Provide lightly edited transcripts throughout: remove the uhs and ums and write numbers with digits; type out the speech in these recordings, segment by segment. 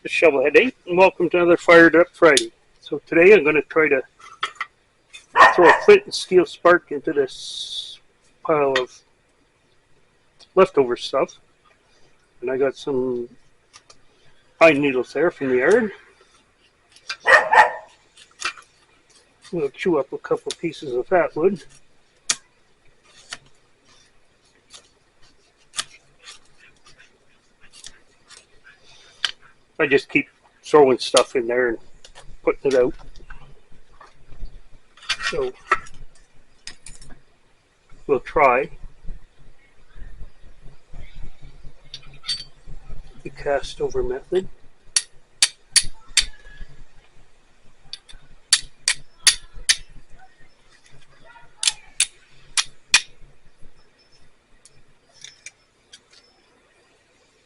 Shovelhead 8, and welcome to another Fired Up Friday. So today I'm going to try to throw a flint and steel spark into this pile of leftover stuff. And I got some pine needles there from the yard. I'm going to chew up a couple pieces of that wood. I just keep throwing stuff in there and putting it out. So we'll try the cast over method.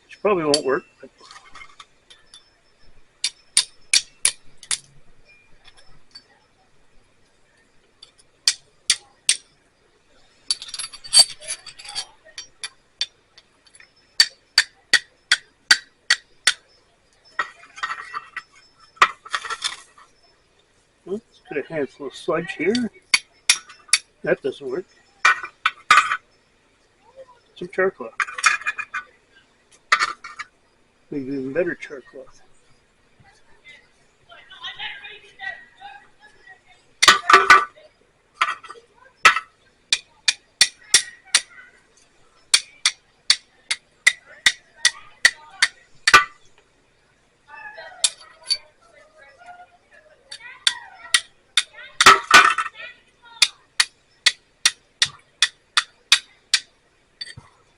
Which probably won't work, but let's put a handful of sludge here. That doesn't work. Some char cloth. Maybe even better char cloth.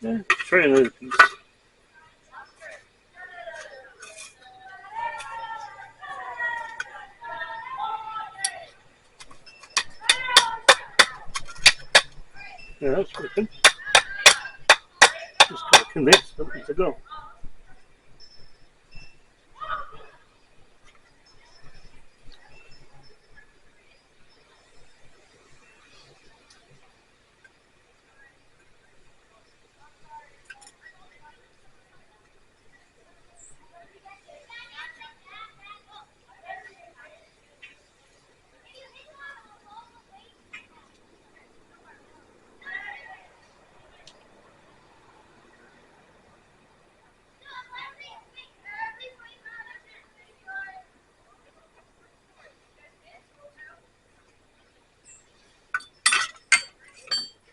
Yeah, let's try another piece. Yeah, that's working. Just got convinced something to go.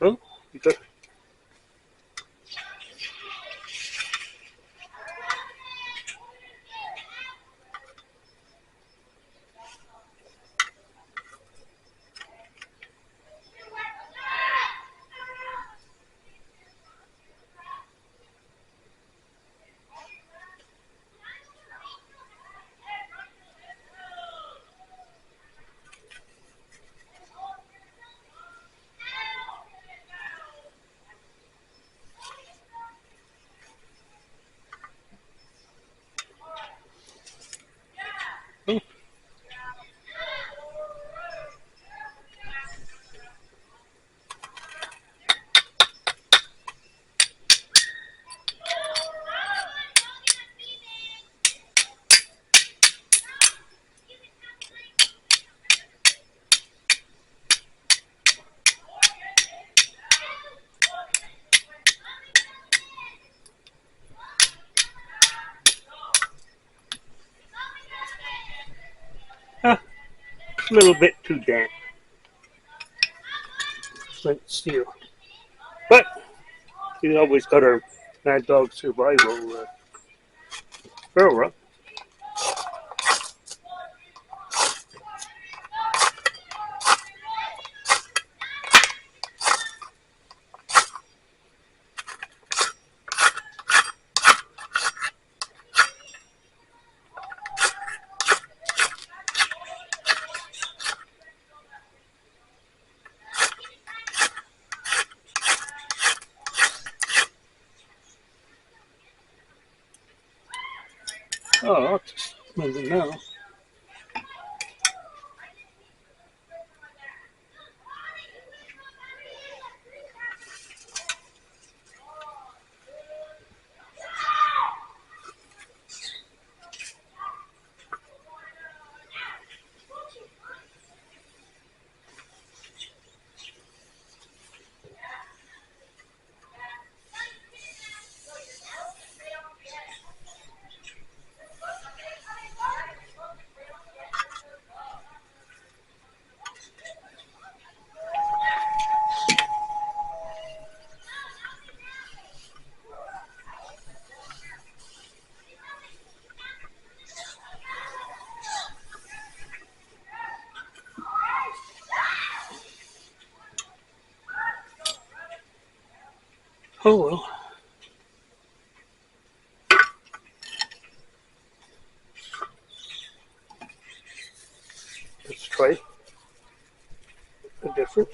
Oh, you got. Oh. Ah, a little bit too damp. Flint and steel. But we always got our Mad Dog Survival barrel rub. Oh, I'll just move it now. Oh well. Let's try a different.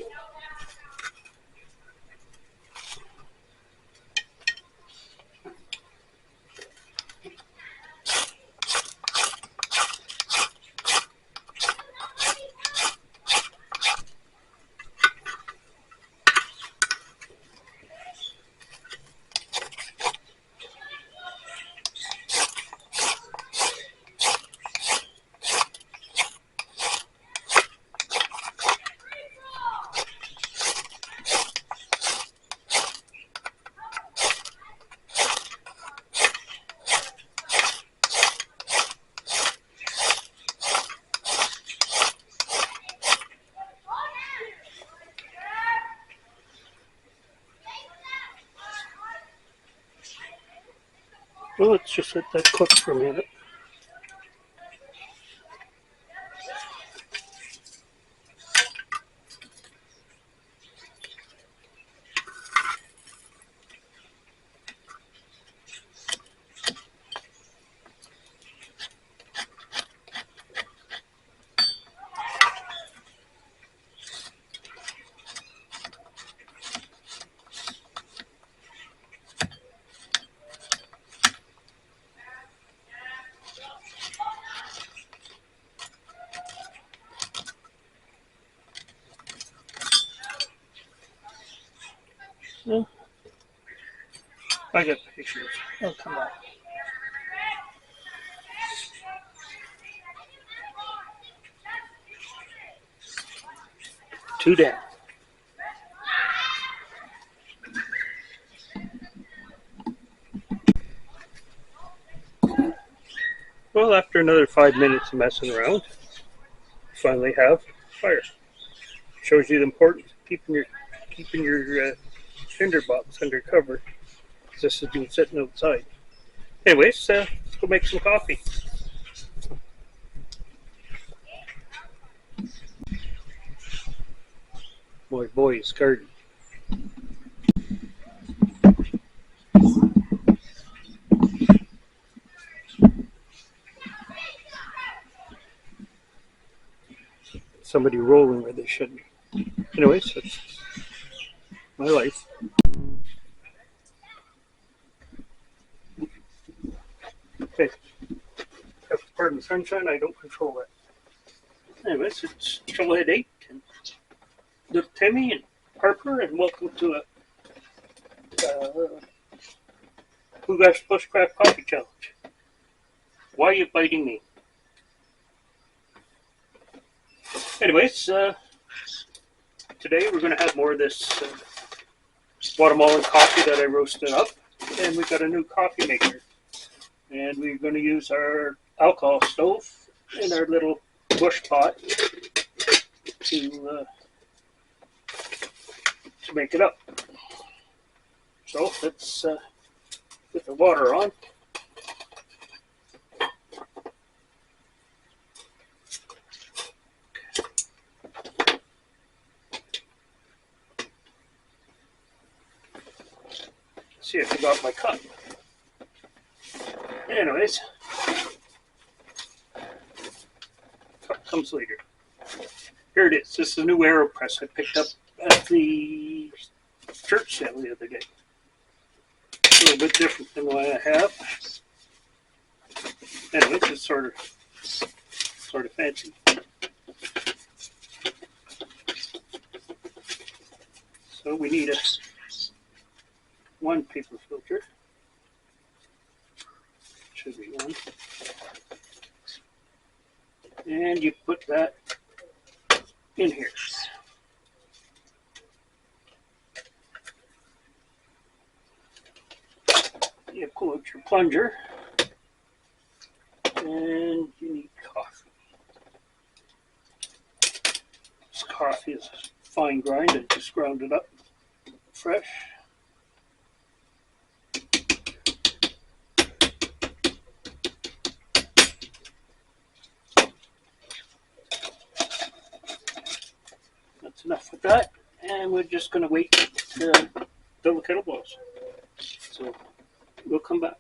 Well, let's just let that cook for a minute. Well, I got pictures. Oh, come on. Two down. Well, after another 5 minutes of messing around, finally have fire. Shows you the importance of keeping your tinder box under cover. This has been sitting outside. Anyways, let's go make some coffee. My boy's garden. Somebody rolling where they shouldn't. Anyways, that's my life. Okay. Pardon the sunshine, I don't control that. Anyways, it's July 8 and little Timmy and Harper, and welcome to a Who Got Bushcraft Coffee Challenge. Why are you biting me? Anyways, today we're going to have more of this Guatemalan coffee that I roasted up, and we've got a new coffee maker. And we're going to use our alcohol stove and our little bush pot to make it up. So let's get the water on. See if I got my cup. Anyways, cup comes later. Here it is. This is a new Aeropress I picked up at the church sale the other day. A little bit different than what I have. Anyways, it's sort of fancy. So we need one paper filter. Should be one. And you put that in here. You pull out your plunger, and you need coffee. This coffee is fine grind. I just ground it up fresh. That's enough with that, and we're just going to wait till the kettle boils. So we'll come back.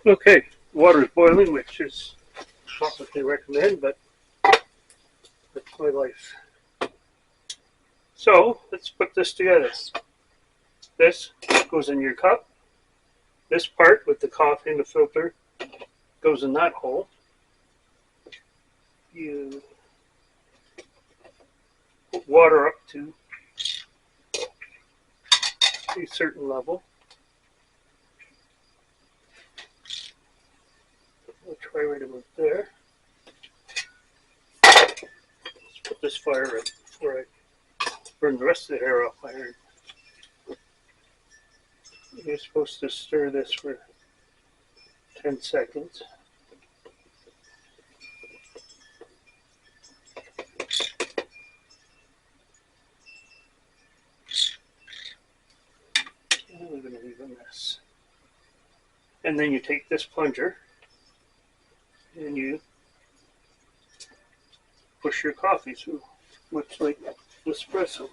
Okay, water is boiling, which is not what they recommend, but that's my life. So let's put this together. This goes in your cup. This part with the coffee and the filter goes in that hole. You put water up to a certain level. We'll try right about there. Let's put this fire out before I burn the rest of the hair off my iron. You're supposed to stir this for 10 seconds. And we're going to leave a mess. And then you take this plunger and you push your coffee through, much like espresso.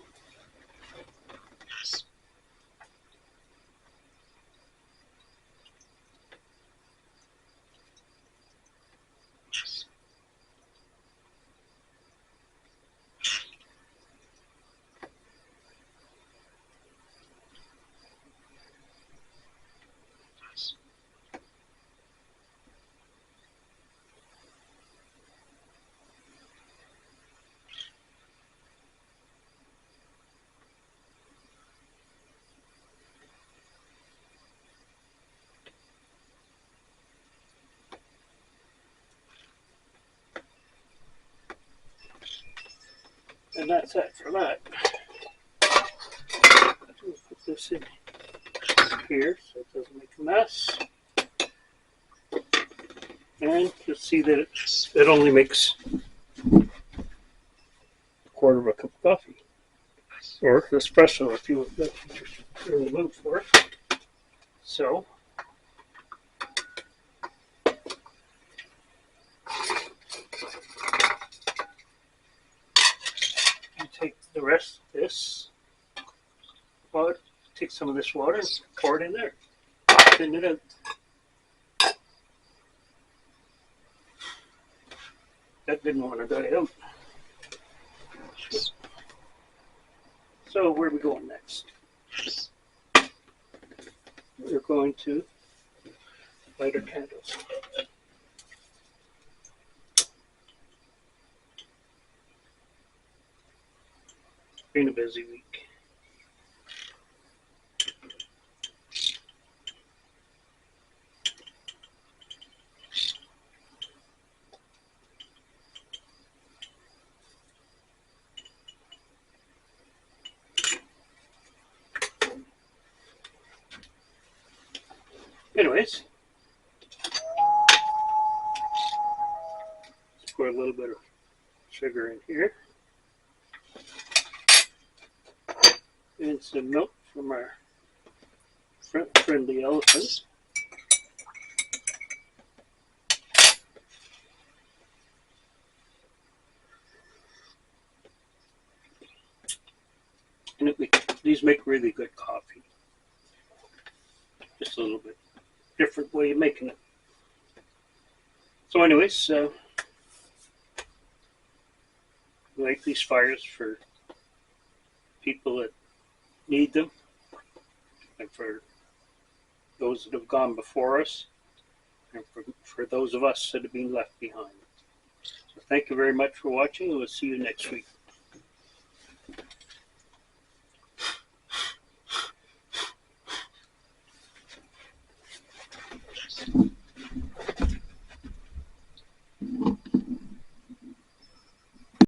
And that's it for that. We'll put this in here so it doesn't make a mess. And you'll see that it only makes a quarter of a cup of coffee. Or espresso if you that's what you're in the mood for. So you take the rest of this water, take some of this water and pour it in there. Thin it out. That didn't want to die out. So where are we going next? We're going to light our candles. Been a busy week. Anyways, let's pour a little bit of sugar in here. And some milk from our friendly elephant. And these make really good coffee. Just a little bit different way of making it. So anyways, we like these fires for people that need them and for those that have gone before us and for those of us that have been left behind. So thank you very much for watching, and we'll see you next week.